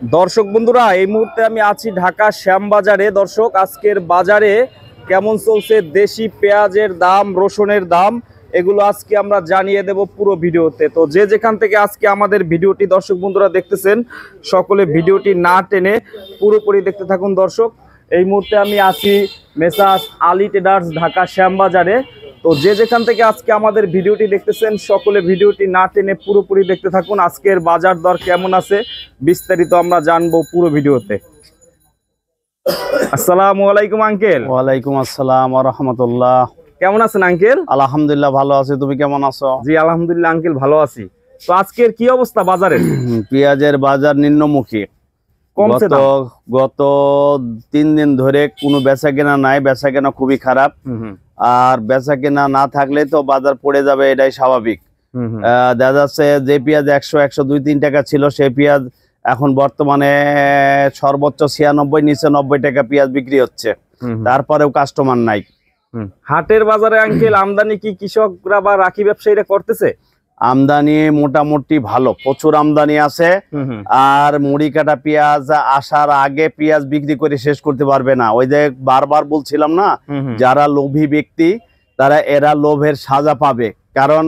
দর্শক বন্ধুরা, এই মুহূর্তে আমি আছি ঢাকা শ্যামবাজারে। দর্শক, আজকের বাজারে কেমন চলছে দেশি পেঁয়াজের দাম, রসুনের দাম, এগুলো আজকে আমরা জানিয়ে দেব পুরো ভিডিওতে। তো যে যেখান থেকে আজকে আমাদের ভিডিওটি দর্শক বন্ধুরা দেখতেছেন, সকলে ভিডিওটি না টেনে পুরোপুরি দেখতে থাকুন। দর্শক, এই মুহূর্তে আমি আছি মেসার্স আলী ট্রেডার্স ঢাকা শ্যামবাজারে। তো যে যেখান থেকে আজকে আমাদের ভিডিওটি দেখতেছেন, সকলে ভিডিওটি না টেনে পুরোপুরি দেখতে থাকুন। আজকের বাজার দর কেমন আছে বিস্তারিত আমরা জানবো পুরো ভিডিওতে। আসসালামু আলাইকুম আঙ্কেল। ওয়ালাইকুম আসসালাম ওয়া রাহমাতুল্লাহ। কেমন আছেন আঙ্কেল? আলহামদুলিল্লাহ ভালো আছি, তুমি কেমন আছো? জি আলহামদুলিল্লাহ আঙ্কেল, ভালো আছি। তো আজকের কি অবস্থা বাজারের? পেঁয়াজের বাজার নিম্নমুখী। কমছে দাম? গত 3 দিন ধরে কোনো বেচা কেনা নাই, বেচা কেনা খুবই খারাপ। আর বেচা কেনা না থাকলে তো বাজার পড়ে যাবে, এটাই স্বাভাবিক। দেখা যাচ্ছে যে পেঁয়াজ 100, 102, 3 টাকা ছিল, সেই পেঁয়াজ এখন বর্তমানে সর্বোচ্চ 96, নিচে 90 টাকা পেঁয়াজ বিক্রি হচ্ছে। তারপরেও কাস্টমার নাই। হাটের বাজারে আঙ্কেল আমদানি কি কৃষকরা বা রাখি ব্যবসায়ীরা করতেছে? আমদানি মোটামুটি ভালো, প্রচুর আমদানি আছে। আর মুড়ি কাটা পেঁয়াজ আসার আগে পেঁয়াজ বিক্রি করে শেষ করতে পারবে না। ওই যে বারবার বলছিলাম না, যারা লোভী ব্যক্তি এরা লোভের সাজা পাবে। কারণ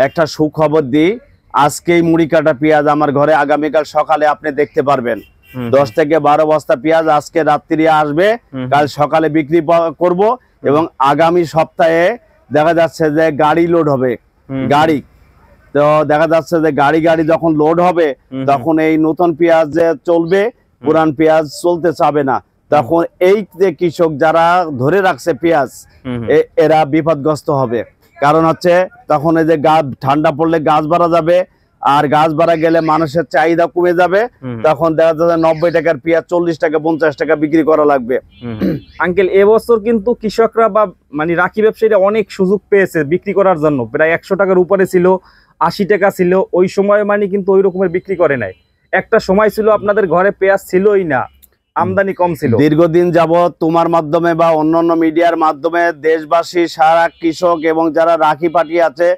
একটা সুখবর দিই, আজকেই মুড়ি কাটা পেঁয়াজ আমার ঘরে আগামীকাল সকালে আপনি দেখতে পারবেন। 10 থেকে 12 বস্তা পেঁয়াজ আজকে রাত্রি আসবে, কাল সকালে বিক্রি করব। এবং আগামী সপ্তাহে দেখা যাচ্ছে যে গাড়ি লোড হবে, গাড়ি। তো দেখা যাচ্ছে যে গাড়ি যখন লোড হবে, তখন এই নতুন পেঁয়াজ চলবে, পুরান পেঁয়াজ চলতে চাবে না। তখন এই যে কৃষক যারা ধরে রাখছে পেঁয়াজ, এরা বিপদগ্রস্ত হবে। কারণ হচ্ছে তখন এই যে ঠান্ডা পড়লে গাছ বাড়া যাবে, আর গাছ বাড়া গেলে মানুষের চাহিদা কমে যাবে। তখন দেখা যাচ্ছে 90 টাকার পেঁয়াজ 40 টাকা 50 টাকা বিক্রি করা লাগবে। আঙ্কেল, এবছর কিন্তু কৃষকরা বা মানে রাখি ব্যবসায়ীরা অনেক সুযোগ পেয়েছে বিক্রি করার জন্য। প্রায় 100 টাকার উপরে ছিল, 80 টাকা ছিল। ওই সময় মানে কিন্তু ওই রকমের বিক্রি করে নাই। একটা সময় ছিল আপনাদের ঘরে পেঁয়াজ ছিলই না, আমদানি কম ছিল। দীর্ঘদিন যাবত তোমার মাধ্যমে বা অন্যান্য মিডিয়ার মাধ্যমে দেশবাসী, সারা কৃষক এবং যারা রাখি পার্টি আছে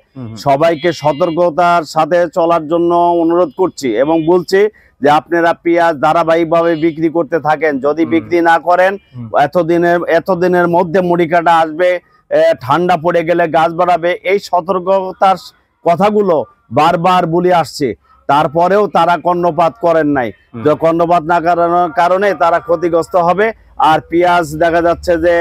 সবাইকে সতর্কতার সাথে চলার জন্য অনুরোধ করছি এবং বলছি যে আপনারা পেঁয়াজ ধারাবাহিকভাবে বিক্রি করতে থাকেন। যদি বিক্রি না করেন, এতদিনের মধ্যে মুড়ি কাটা আসবে, ঠান্ডা পড়ে গেলে গাছ বাড়াবে। এই সতর্কতার কথাগুলো বারবার বলে আসছে, তারপরেও তারা কর্ণপাত করেন নাই। কর্ণপাত না করানোর কারণে তারা ক্ষতিগ্রস্ত হবে। আর পেঁয়াজ দেখা যাচ্ছে যে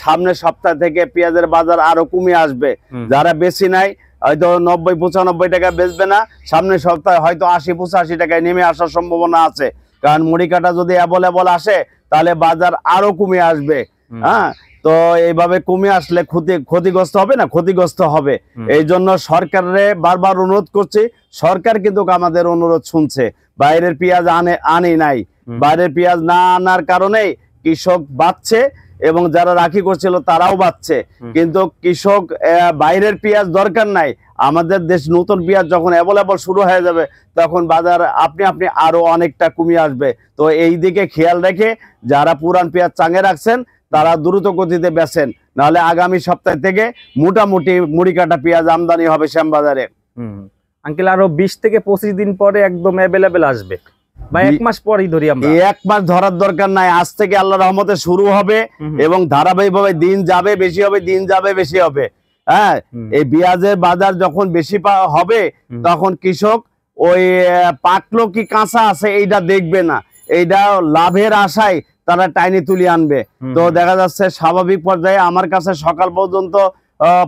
সামনের সপ্তাহ থেকে পেঁয়াজের বাজার আরো কমে আসবে। যারা বেশি নাই, হয়তো 90-95 টাকা বেচবে না, সামনের সপ্তাহে হয়তো 80-85 টাকায় নেমে আসার সম্ভাবনা আছে। কারণ মুড়ি কাটা যদি অ্যাভেলেবল আসে, তাহলে বাজার আরো কমে আসবে। হ্যাঁ, তো এইভাবে কমে আসলে ক্ষতিগ্রস্ত হবে না, ক্ষতিগ্রস্ত হবে। এই জন্য সরকারে বারবার অনুরোধ করছি, সরকার কিন্তু আমাদের অনুরোধ শুনছে। বাইরের পেঁয়াজ আনে নাই, বাইরের পেঁয়াজ না আনার কারণে কৃষক বাঁচছে এবং যারা রাখি করছিল তারাও বাঁচছে। কিন্তু কৃষক বাইরের পেঁয়াজ দরকার নাই। আমাদের দেশ নতুন পেঁয়াজ যখন অ্যাভেলেবল শুরু হয়ে যাবে, তখন বাজার আপনি আরো অনেকটা কমে আসবে। তো এই দিকে খেয়াল রেখে যারা পুরান পেঁয়াজ চাঙে রাখছেন, তারা দ্রুত গতিতে বেচেন, নাহলে আগামী সপ্তাহ থেকে মোটামুটি মুড়ি কাটা পেঁয়াজ আমদানি হবে শ্যামবাজারে। আঙ্কেল, আরো 20 থেকে 25 দিন পরে একদম অ্যাভেলেবেল আসবে, বা 1 মাস পরেই ধরি আমরা। 1 মাস ধরার দরকার নাই, আজ থেকে আল্লাহর রহমতে শুরু হবে এবং ধারাবাহিকভাবে দিন যাবে বেশি হবে, দিন যাবে বেশি হবে। হ্যাঁ, এই পেঁয়াজের বাজার যখন বেশি হবে, তখন কৃষক ওই পাকলো কি কাঁচা আছে এইটা দেখবে না, এইটা লাভের আশায় তারা টাইনি তুলে আনবে। তো দেখা যাচ্ছে স্বাভাবিক পর্যায়ে আমার কাছে সকাল পর্যন্ত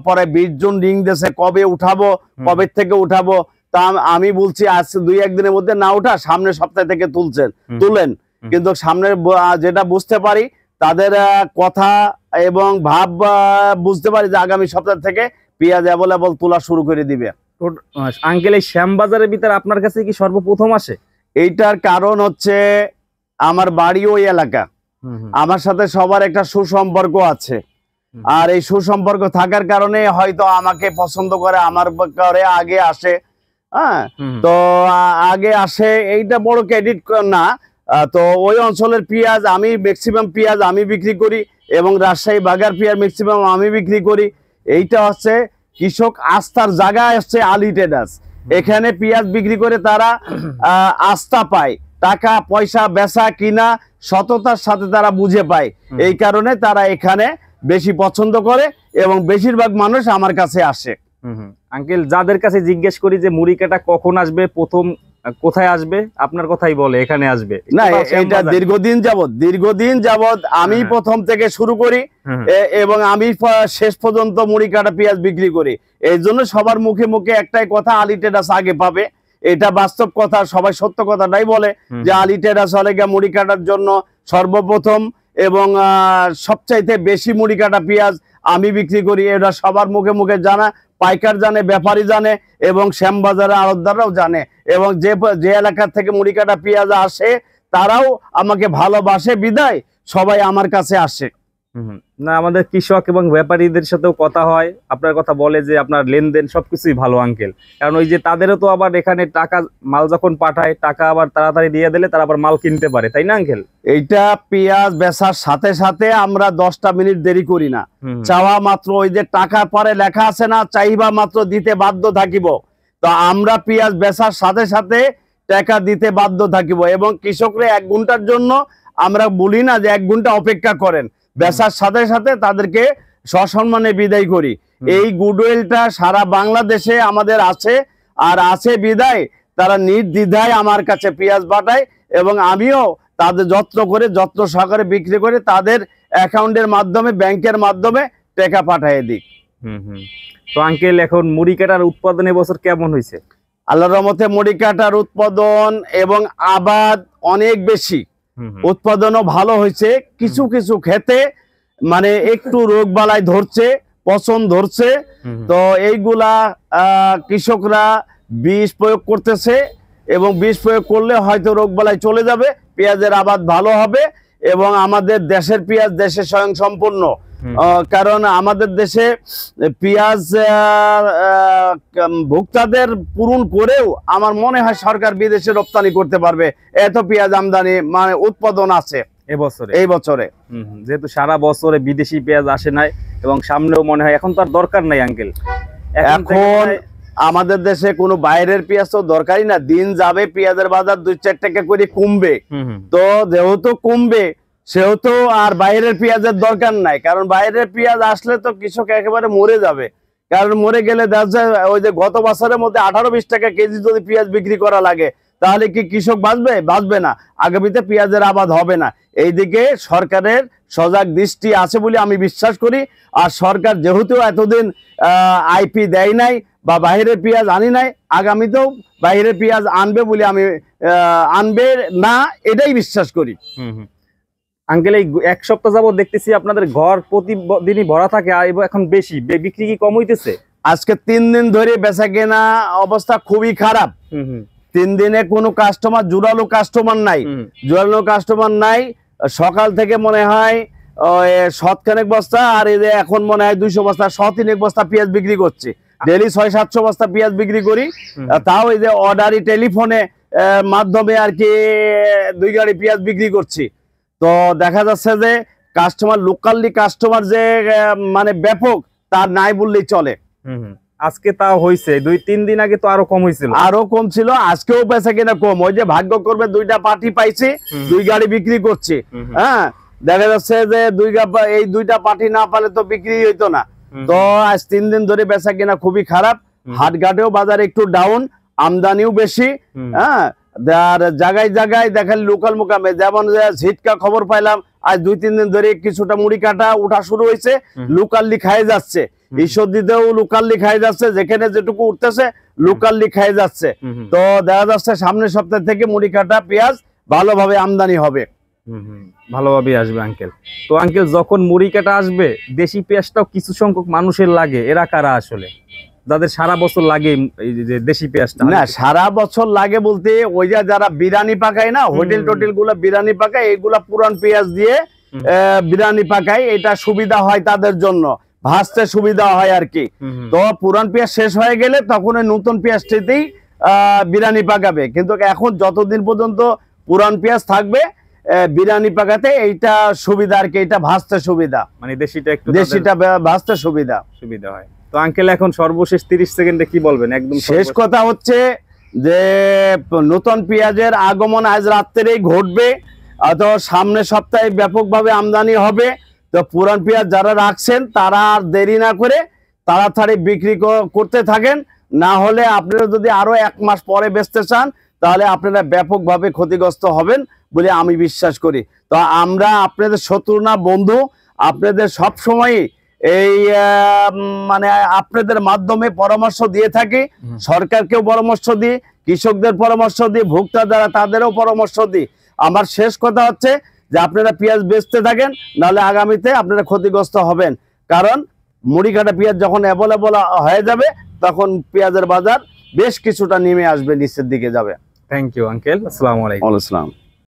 পরে 20 জন রিং দিয়েছে, কবে উঠাবো, কবে থেকে উঠাবো। তা আমি বলছি আজ 2-1 দিনের মধ্যে না উঠা, সামনের সপ্তাহ থেকে তুলেন। কিন্তু সামনের যেটা বুঝতে পারি, তাদের কথা এবং ভাব বুঝতে পারি যে আগামী সপ্তাহ থেকে পেঁয়াজ অ্যাভেলেবল তোলা শুরু করে দিবে। আঙ্কেল, এই শ্যামবাজারের ভিতরে আপনার কাছে কি সর্বপ্রথম আসে? এইটার কারণ হচ্ছে আমার বাড়ি ওই এলাকা, আমার সাথে সবার একটা সুসম্পর্ক আছে। আর এই সুসম্পর্ক থাকার কারণে হয়তো আমাকে পছন্দ করে, আমার করে আগে আসে। হ্যাঁ, তো আগে আসে, এইটা বড় ক্রেডিট না। তো ওই অঞ্চলের পেঁয়াজ ম্যাক্সিমাম পেঁয়াজ আমি বিক্রি করি, এবং রাজশাহী বাগার পেঁয়াজ ম্যাক্সিমাম আমি বিক্রি করি। এইটা হচ্ছে কৃষক আস্থার জায়গা হচ্ছে আলী ট্রেডার্স। এখানে পেঁয়াজ বিক্রি করে তারা আস্থা পায়। টাকা পয়সা বেচা কিনা সততার সাথে তারা বুঝে পায়। এই কারণে তারা এখানে বেশি পছন্দ করে এবং বেশিরভাগ মানুষ আমার কাছে আসে। আঙ্কেল, যাদের কাছে জিজ্ঞেস করি যে মুড়ি কাটা কখন আসবে, প্রথম কোথায় আসবে, আপনার কথাই বলে এখানে আসবে না, এটা দীর্ঘদিন যাবত আমি প্রথম থেকে শুরু করি এবং আমি শেষ পর্যন্ত মুড়ি কাটা পেঁয়াজ বিক্রি করি। এই জন্য সবার মুখে মুখে একটাই কথা, আলী ট্রেডার্স আগে পাবে। এটা বাস্তব কথা, সবাই সত্য কথাটাই বলে যে আলী ট্রেডার্স হলে গিয়ে মুড়ি কাটার জন্য সর্বপ্রথম এবং সবচাইতে বেশি মুড়ি কাটা পেঁয়াজ আমি বিক্রি করি। এটা সবার মুখে মুখে জানা, পাইকার জানে, ব্যাপারী জানে এবং শ্যামবাজারের আড়তদাররাও জানে এবং যে এলাকা থেকে মুড়ি কাটা পেঁয়াজ আসে তারাও আমাকে ভালোবাসে বিদায় সবাই আমার কাছে আসে। না, আমাদের কৃষক এবং ব্যাপারীদের সাথেও কথা হয়, আপনার কথা বলে যে আপনার লেনদেন সবকিছুই ভালো আঙ্কেল। কারণ ওই যে তাদেরও তো আবার এখানে টাকা, মাল যখন পাঠায় টাকা আবার তাড়াতাড়ি দিয়ে দিলে তারা আবার মাল কিনতে পারে, তাই না আঙ্কেল? এইটা পেঁয়াজ বেচার সাথে সাথে আমরা 10টা মিনিট দেরি করি না। চাওয়া মাত্র ওই যে টাকা পরে লেখা আছে না, চাইবা মাত্র দিতে বাধ্য থাকিব। তো আমরা পেঁয়াজ বেচার সাথে সাথে টাকা দিতে বাধ্য থাকিব এবং কৃষকরা 1 ঘন্টার জন্য আমরা বলি না যে 1 ঘন্টা অপেক্ষা করেন, বেচার সাথে সাথে তাদেরকে সসম্মানে বিদায় করি। এই গুডউইলটা সারা বাংলাদেশে আমাদের আছে, আর আছে বিদায় তারা নির্দ্বিধায় আমার কাছে পেঁয়াজ পাঠায় এবং আমিও তাদের যত্ন সহকারে বিক্রি করে তাদের অ্যাকাউন্টের মাধ্যমে, ব্যাংকের মাধ্যমে টাকা পাঠিয়ে দিই। তো আঙ্কেল, এখন মুড়ি কাটার উৎপাদন এবছর কেমন হয়েছে? আল্লাহর রহমতে মুড়ি কাটার উৎপাদন এবং আবাদ অনেক বেশি, উৎপাদনও ভালো হয়েছে। কিছু কিছু ক্ষেতে মানে একটু রোগ বালাই ধরছে, পচন ধরছে, তো এইগুলা কৃষকরা বিষ প্রয়োগ করতেছে এবং বিষ প্রয়োগ করলে হয়তো রোগ বালাই চলে যাবে, পেঁয়াজের আবাদ ভালো হবে এবং আমাদের দেশের পেঁয়াজ দেশে স্বয়ংসম্পূর্ণ। কারণ আমাদের দেশে পেঁয়াজ ভোক্তাদের পূরণ করেও আমার মনে হয় সরকার বিদেশে রপ্তানি করতে পারবে, এত পেঁয়াজ আমদানি মানে উৎপাদন আছে এই বছরে। যেহেতু সারা বছরে বিদেশি পেঁয়াজ আসে নাই এবং সামনেও মনে হয় এখন তো আর দরকার নাই আঙ্কেল। এখন আমাদের দেশে কোনো বাইরের পেঁয়াজ তো দরকারই না, দিন যাবে পেঁয়াজের বাজার 2-4 টাকা করে কমবে, তো যেহেতু কমবে সেহেতু আর বাইরের পেঁয়াজের দরকার নাই। কারণ বাইরের পেঁয়াজ আসলে তো কৃষক একেবারে মরে যাবে, কারণ মরে গেলে দেখা যায় ওই যে গত বছরের মধ্যে 18-20 টাকা কেজি যদি পেঁয়াজ বিক্রি করা লাগে তাহলে কি কৃষক বাঁচবে না, আগামীতে পেঁয়াজের আবাদ হবে না। এইদিকে সরকারের সজাগ দৃষ্টি আছে বলে আমি বিশ্বাস করি। আর সরকার যেহেতু এতদিন আইপি দেয় নাই বা বাইরের পেঁয়াজ আনি নাই, আগামীতেও বাইরের পেঁয়াজ আনবে বলে আমি আনবে না এটাই বিশ্বাস করি। আঙ্কেল, এই 1 সপ্তাহ যাবত দেখতেছি আপনাদের ঘর প্রতিদিনই ভরা থাকে, এখন বেশি বিক্রি কি কম হইতেছে? আজকে 3 দিন ধরে বেচা কেনা অবস্থা খুবই খারাপ। 3 দিনে কোনো কাস্টমার, জোরালো কাস্টমার নাই। সকাল থেকে মনে হয় 7খানেক বস্তা, আর এই যে এখন মনে হয় 200 বস্তা, 103 বস্তা পেঁয়াজ বিক্রি করছে। ডেলি 600-700 বস্তা পেঁয়াজ বিক্রি করি, তাও এই যে অর্ডারি টেলিফোনে মাধ্যমে আর কি 2 গাড়ি পেঁয়াজ বিক্রি করছি। তো দেখা যাচ্ছে যে লোকালি কাস্টমার যে মানে ব্যাপক তার নাই বললেই চলে। আজকে তা হয়েছে, 2-3 দিন আগে তো আরো কম হয়েছিল, আজকেও বেচা কিনা কম। ওই যে ভাগ্য করবে 2টা পার্টি পাইছে, 2 গাড়ি বিক্রি করছে। হ্যাঁ, দেখা যাচ্ছে যে এই 2টা পার্টি না পালে তো বিক্রি হইতো না। তো আজ 3 দিন ধরে বেচা কিনা খুবই খারাপ। হাটঘাটেও বাজার একটু ডাউন, আমদানিও বেশি। হ্যাঁ, আর জায়গায় জায়গায় দেখালি লোকাল মোকামে, যেমন ঝিটকা খবর পাইলাম আজ 2-3 দিন ধরে কিছুটা মুড়ি কাটা উঠা শুরু হয়েছে, লোকালি খাই যাচ্ছে। ঈশ্বরদীতেও লোকালি খাই যাচ্ছে, যেখানে যেটুকু উঠতেছে লোকালি খাই যাচ্ছে। তো দেখা যাচ্ছে সামনের সপ্তাহ থেকে মুড়ি কাটা পেঁয়াজ ভালোভাবে আমদানি হবে, ভালোভাবে আসবে আঙ্কেল। তো আঙ্কেল, যখন মুড়ি কাটা আসবে দেশি পেঁয়াজটাও কিছু সংখ্যক মানুষের লাগে, এরা কারা আসলে যাদের সারা বছর লাগে এই যে দেশি পেঁয়াজটা? না, সারা বছর লাগে বলতে ওই যে যারা বিরিয়ানি পাকায় না, হোটেল টোটেল গুলা বিরিয়ানি পাকায়, এইগুলা পুরান পেঁয়াজ দিয়ে বিরিয়ানি পাকায়, এটা সুবিধা হয় তাদের জন্য, ভাজতে সুবিধা হয় আর কি। তো পুরান পেঁয়াজ শেষ হয়ে গেলে তখন নতুন পেঁয়াজটিতেই বিরিয়ানি পাকাবে। কিন্তু এখন যতদিন পর্যন্ত পুরান পেঁয়াজ থাকবে বিরিয়ানি পাকাতে এইটা সুবিধা আর কি, এটা ভাজতে সুবিধা, মানে দেশিটা ভাজতে সুবিধা হয়। তো আঙ্কেল, এখন সর্বশেষ 30 সেকেন্ডে কি বলবেন? একদম শেষ কথা হচ্ছে যে নতুন পেঁয়াজের আগমন আজ রাত্রেই ঘটবে, অথবা সামনের সপ্তাহে ব্যাপকভাবে আমদানি হবে। তো পুরান পেঁয়াজ যারা রাখছেন তারা আর দেরি না করে তাড়াতাড়ি বিক্রি করতে থাকেন, না হলে আপনারা যদি আরো 1 মাস পরে বেচতে চান তাহলে আপনারা ব্যাপকভাবে ক্ষতিগ্রস্ত হবেন বলে আমি বিশ্বাস করি। তো আমরা আপনাদের শত্রু না, বন্ধু। আপনাদের সব সময় এই মানে আপনাদের মাধ্যমে পরামর্শ দিয়ে থাকি, সরকারকেও পরামর্শ দিই, কৃষকদের পরামর্শ দিই, ভোক্তা যারা তাদেরও পরামর্শ দিই। আমার শেষ কথা হচ্ছে যে আপনারা পেঁয়াজ বেচতে থাকেন, নাহলে আগামীতে আপনারা ক্ষতিগ্রস্ত হবেন। কারণ মুড়ি কাটা পেঁয়াজ যখন অ্যাভেলেবল হয়ে যাবে তখন পেঁয়াজের বাজার বেশ কিছুটা নেমে আসবে, নিচের দিকে যাবে। থ্যাংক ইউ আঙ্কেল, আসসালামু আলাইকুম। ওয়ালাইকুম আসসালাম।